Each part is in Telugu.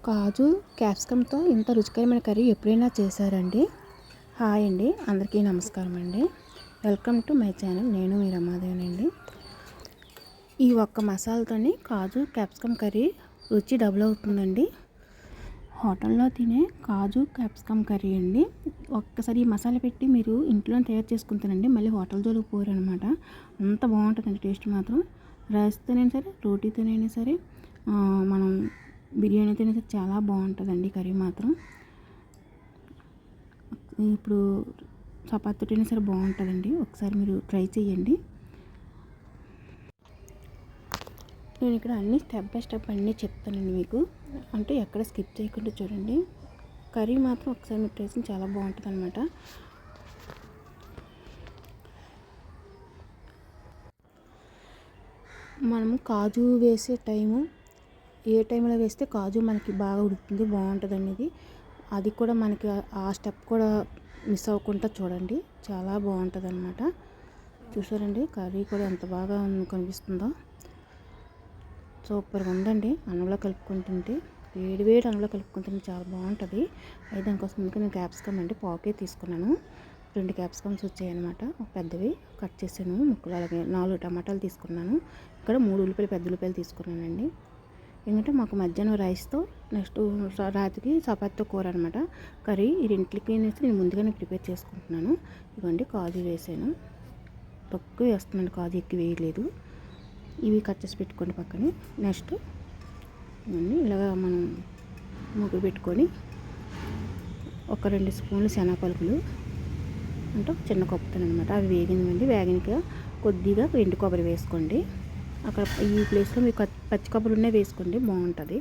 కాజు క్యాప్సికమ్తో ఇంత రుచికరమైన కర్రీ ఎప్పుడైనా చేశారండి? హాయ్ అండి, అందరికీ నమస్కారం అండి. Welcome to my channel. నేను మీ రమాదేవినండి. ఈ ఒక్క మసాలాతోని కాజు క్యాప్సికమ్ కర్రీ రుచి డబుల్ అవుతుందండి. హోటల్లో తినే కాజు క్యాప్సికమ్ కర్రీ అండి. ఒక్కసారి ఈ మసాలా పెట్టి మీరు ఇంట్లో తయారు చేసుకుంటానండి, మళ్ళీ హోటల్ జోలికి పోరనమాట. అంత బాగుంటుందండి టేస్ట్ మాత్రం. రైస్తోనైనా సరే, రోటీతోనైనా సరే, మనం బిర్యానీతో అయితే చాలా బాగుంటుందండి కర్రీ మాత్రం. ఇప్పుడు చపాతీతోనైనా సరే బాగుంటుందండి. ఒకసారి మీరు ట్రై చేయండి. నేను ఇక్కడ అన్ని స్టెప్ బై స్టెప్ అన్నీ చెప్తానండి మీకు, అంటే ఎక్కడ స్కిప్ చేయకుండా చూడండి. కర్రీ మాత్రం ఒకసారి మీరు ట్రై చేసి చాలా బాగుంటుంది అనమాట. మనము కాజు వేసే టైము ఏ టైంలో వేస్తే కాజు మనకి బాగా ఉడుకుతుంది, బాగుంటుందండి. అది కూడా మనకి ఆ స్టెప్ కూడా మిస్ అవ్వకుండా చూడండి, చాలా బాగుంటుంది అనమాట. చూసారండి కర్రీ కూడా ఎంత బాగా కనిపిస్తుందో, సూపర్గా ఉందండి. అన్నంలో కలుపుకొని తింటే, వేడి అన్నంలో కలుపుకొని తింటే చాలా బాగుంటుంది. అయితే దానికోసం ముందుగా నేను క్యాప్సికమ్ అండి పావుకే తీసుకున్నాను. 2 క్యాప్సికమ్స్ వచ్చాయన్నమాట, పెద్దవి కట్ చేసాను ముక్కలు. అలాగే 4 టమాటాలు తీసుకున్నాను. ఇక్కడ 3 ఉల్లిపాయలు, పెద్ద ఉల్లిపాయలు తీసుకున్నానండి. ఎందుకంటే మాకు మధ్యాహ్నం రైస్తో, నెక్స్ట్ రాత్రికి చపాతీతో కూర అనమాట. కర్రీ ఈ రెంట్లకి నేను ముందుగానే ప్రిపేర్ చేసుకుంటున్నాను. ఇవ్వండి కాజు వేసాను, తక్కువ వేస్తున్నాను, కాజు ఎక్కువ వేయలేదు. ఇవి కట్ చేసి పెట్టుకోండి పక్కనే. నెక్స్ట్ ఇవన్నీ ఇలాగా మనం ముగ్గు పెట్టుకొని ఒక 2 స్పూన్లు శనగపలుకులు అంటే చిన్న కప్పుతాను అనమాట, అవి వేగినవండి. వేగినగా కొద్దిగా ఎండు కొబ్బరి వేసుకోండి. అక్కడ ఈ ప్లేస్లో మీకు పచ్చి కొబ్బరి ఉన్నాయి వేసుకోండి, బాగుంటుంది.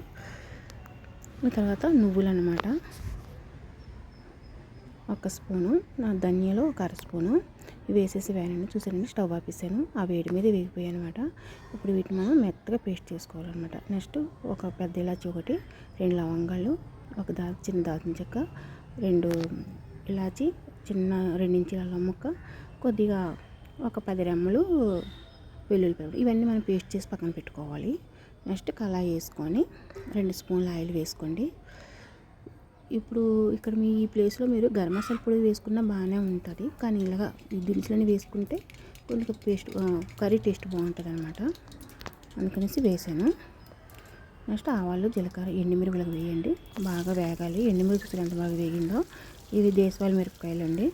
తర్వాత నువ్వులు అనమాట, 1 స్పూను, ధనియాలు 1 అర స్పూను వేసేసి వేయండి. చూసారండి, స్టవ్ ఆపేసాను, ఆ వేడి మీద వేగిపోయాయి అనమాట. ఇప్పుడు వీటిని మనం మెత్తగా పేస్ట్ చేసుకోవాలన్నమాట. నెక్స్ట్ ఒక పెద్ద ఇలాచి, 2 లవంగాలు, చిన్న దాల్చిన చెక్క, 2 ఇలాచి, చిన్న 2 ఇంచుల అల్లం ముక్క, కొద్దిగా ఒక 10 రెమ్మలు వెల్లుల్లిపాయలు. ఇవన్నీ మనం పేస్ట్ చేసి పక్కన పెట్టుకోవాలి. నెక్స్ట్ కళాయి వేసుకొని 2 స్పూన్ల ఆయిల్ వేసుకోండి. ఇప్పుడు ఇక్కడ మీ ఈ ప్లేస్లో మీరు గరం మసాలా పొడి వేసుకున్నా బాగానే ఉంటుంది, కానీ ఇలాగా ఈ దినుసులని వేసుకుంటే కొంచెం కర్రీ టేస్ట్ బాగుంటుంది అనమాట. అందుకనేసి వేసాను. నెక్స్ట్ ఆవాలు, జీలకర్ర, ఎండుమిరపకాయలు వేయండి, బాగా వేగాలి. ఎండుమిరపకాయలు ఎంత బాగా వేగిందో. ఇవి దేశవాళీ మిరపకాయలు అండి.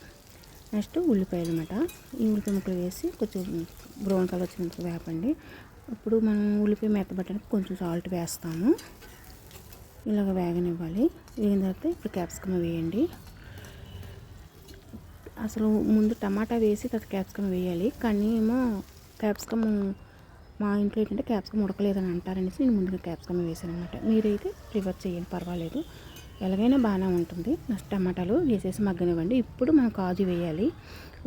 నెక్స్ట్ ఉల్లిపాయలు అనమాట. ఈ ఉల్లిపాయ ముక్కలు వేసి కొంచెం బ్రౌన్ కలర్ వచ్చినంత వేపండి. ఇప్పుడు మనం ఉల్లిపాయ మెత్తబట్టడానికి కొంచెం సాల్ట్ వేస్తాము. ఇలాగ వేగనివ్వాలి. వేగిన తర్వాత ఇప్పుడు క్యాప్సికమ్ వేయండి. అసలు ముందు టమాటా వేసి తర్వాత క్యాప్సికమ్ వేయాలి, కానీ ఏమో క్యాప్సికమ్ మా ఇంట్లో ఏంటంటే క్యాప్సికమ్ ఉడకలేదని అంటారనేసి నేను ముందుగా క్యాప్సికమ్ వేసాను అనమాట. మీరైతే రివర్స్ చేయండి, పర్వాలేదు, ఎలాగైనా బాగానే ఉంటుంది. నెక్స్ట్ టమాటాలు వేసేసి మగ్గనివ్వండి. ఇప్పుడు మనం కాజు వేయాలి.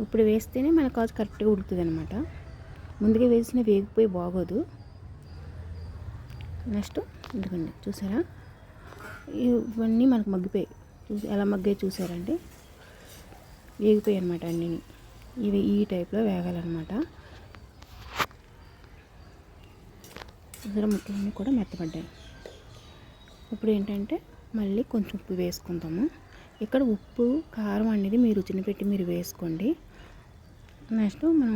ఇప్పుడు వేస్తేనే మన కాజు కరెక్ట్గా ఉడుకుతుంది అనమాట. ముందుగా వేసిన వేగిపోయి బాగోదు. నెక్స్ట్ ఇదిగోండి, చూసారా, ఇవన్నీ మనకు మగ్గిపోయి, ఎలా మగ్గాయి చూసారండి, వేగిపోయాయి అనమాట అన్నీ. ఇవి ఈ టైప్లో వేగాలన్నమాట. ఇతర ముక్కలన్నీ కూడా మెత్తపడ్డాయి. ఇప్పుడు ఏంటంటే మళ్ళీ కొంచెం ఉప్పు వేసుకుందాము. ఇక్కడ ఉప్పు కారం అనేది మీ రుచిని పెట్టి మీరు వేసుకోండి. నెక్స్ట్ మనం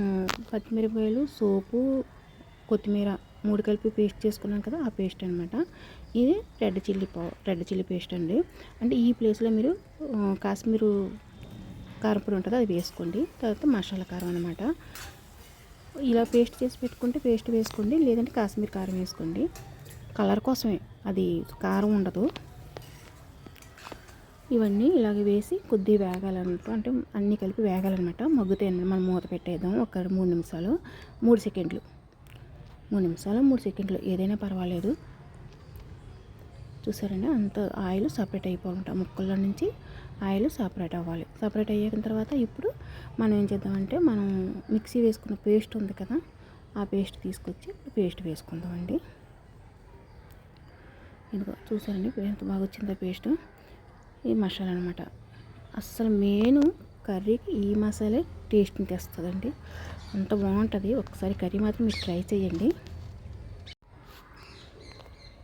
పచ్చిమిరపకాయలు, సోపు, కొత్తిమీర 3 కలిపి పేస్ట్ చేసుకున్నాం కదా, ఆ పేస్ట్ అనమాట. ఇది రెడ్ చిల్లీ పేస్ట్ అండి. అంటే ఈ ప్లేస్లో మీరు కాశ్మీరు కారపొడి ఉంటుంది, అది వేసుకోండి. తర్వాత మసాలా కారం అనమాట. ఇలా పేస్ట్ చేసి పెట్టుకుంటే పేస్ట్ వేసుకోండి, లేదంటే కాశ్మీర్ కారం వేసుకోండి. కలర్ కోసమే, అది కారం ఉండదు. ఇవన్నీ ఇలాగ వేసి కొద్దిగా వేగాలన్నట్టు, అంటే అన్నీ కలిపి వేగాలన్నమాట. మగ్గుతాయి. మనం మూత పెట్టేద్దాం ఒక 3 నిమిషాలు, 3 సెకండ్లు, 3 నిమిషాలు 3 సెకండ్లు ఏదైనా పర్వాలేదు. చూసారండి, అంత ఆయిల్ సపరేట్ అయిపోవాలంట, ముక్కల్లో నుంచి ఆయిల్ సపరేట్ అవ్వాలి. సపరేట్ అయిన తర్వాత ఇప్పుడు మనం ఏం చేద్దామంటే, మనం మిక్సీ వేసుకున్న పేస్ట్ ఉంది కదా, ఆ పేస్ట్ తీసుకొచ్చి పేస్ట్ వేసుకుందామండి. ఇదిగో చూసారండి ఎంత బాగా వచ్చిందో పేస్ట్. ఈ మసాలా అనమాట, అస్సలు మెయిన్ కర్రీకి ఈ మసాలా టేస్ట్ని తెస్తుందండి, అంత బాగుంటుంది. ఒకసారి కర్రీ మాత్రం మీరు ట్రై చేయండి.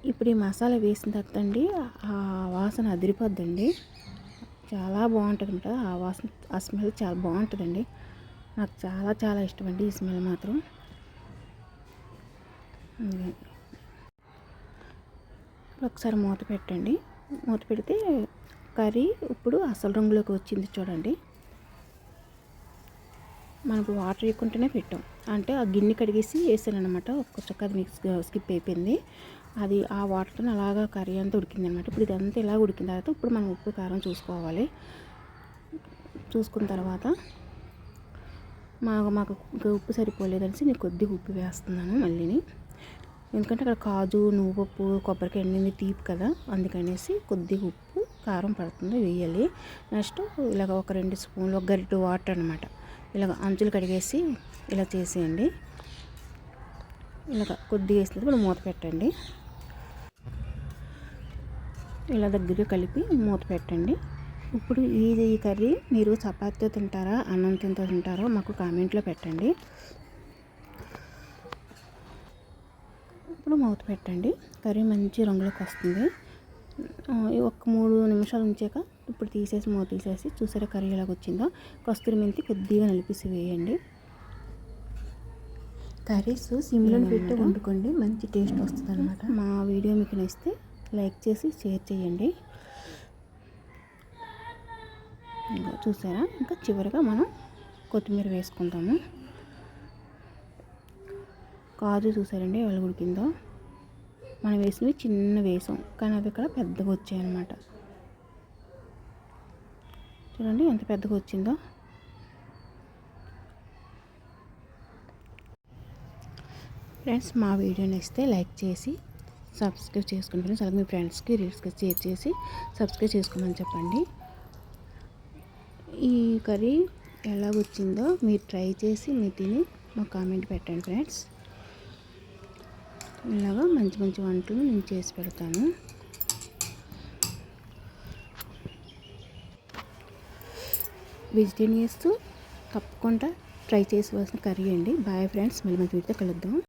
ఇప్పుడు ఈ మసాలా వేసిన తర్వాత అండి ఆ వాసన అదిరిపోద్దండి. చాలా బాగుంటుంది అన్నమాట. ఆ వాసన, ఆ స్మెల్ చాలా బాగుంటుందండి. నాకు చాలా చాలా ఇష్టం అండి ఈ స్మెల్ మాత్రం. ఒకసారి మూత పెట్టండి. మూత పెడితే కర్రీ ఇప్పుడు అసలు రంగులోకి వచ్చింది చూడండి. మనకు వాటర్ వేయకుండానే పెట్టాం, అంటే ఆ గిన్నె కడిగేసి వేసాను అనమాట. ఒక్క చుక్క అది మిక్స్ స్కిప్ అయిపోయింది. అది ఆ వాటర్తో అలాగా కర్రీ అంతా ఉడికింది అనమాట. ఇప్పుడు ఇదంతా ఇలా ఉడికిన తర్వాత ఇప్పుడు మనం ఉప్పు కారం చూసుకోవాలి. చూసుకున్న తర్వాత మాకు ఉప్పు సరిపోలేదనేసి నేను కొద్దిగా ఉప్పు వేస్తున్నాను మళ్ళీని. ఎందుకంటే అక్కడ కాజు, నువ్వుపప్పు, కొబ్బరికాయ ఎండింది తీపి కదా, అందుకనేసి కొద్దిగా ఉప్పు కారం పడుతుంది వేయాలి. నెక్స్ట్ ఇలాగ ఒక 2 స్పూన్లు, ఒక గరిటె వాటర్ అనమాట. ఇలాగ అంచులు కడిగేసి ఇలా చేసేయండి. ఇలాగ కొద్దిగా వేసినప్పుడు మనం మూత పెట్టండి. ఇలా దగ్గరగా కలిపి మూత పెట్టండి. ఇప్పుడు ఈ కర్రీ మీరు చపాతీతో తింటారా, అన్నంతో తింటారో మాకు కామెంట్లో పెట్టండి. ఇప్పుడు మూత పెట్టండి. కర్రీ మంచి రంగులోకి వస్తుంది. ఒక 3 నిమిషాలు ఉంచాక ఇప్పుడు తీసేసి మూత తీసేసి చూసారా కర్రీ ఎలాగ వచ్చిందో. కస్తూరి మెంతి కొద్దిగా నలిపేసి వేయండి. కర్రీస్ సిమ్లో పెట్టి వండుకోండి, మంచి టేస్ట్ వస్తుంది అనమాట. మా వీడియో మీకు నచ్చితే లైక్ చేసి షేర్ చేయండి. ఇంకా చూసారా, ఇంకా చివరిగా మనం కొత్తిమీర వేసుకుంటాము. కాజు చూసారండి ఎలా ఉడికిందో. మనం వేసినవి చిన్న వేసాం, కానీ అవి ఇక్కడ పెద్దగా వచ్చాయన్నమాట. చూడండి ఎంత పెద్దగా వచ్చిందో. ఫ్రెండ్స్, మా వీడియో నచ్చితే లైక్ చేసి సబ్స్క్రైబ్ చేసుకోండి ఫ్రెండ్స్. అలాగే మీ ఫ్రెండ్స్కి, రీల్స్కి షేర్ చేసి సబ్స్క్రైబ్ చేసుకోమని చెప్పండి. ఈ కర్రీ ఎలా వచ్చిందో మీరు ట్రై చేసి మీరు తిని మాకు కామెంట్ పెట్టండి ఫ్రెండ్స్. ఇలాగా మంచి మంచి వంటలు నేను చేసి పెడతాను. వెజిటేరియన్స్ తప్పకుండా ట్రై చేసుకోవాల్సిన కర్రీ అండి. బాయ్ ఫ్రెండ్స్, మళ్ళీ మంచి వీడియోతో కలుద్దాం.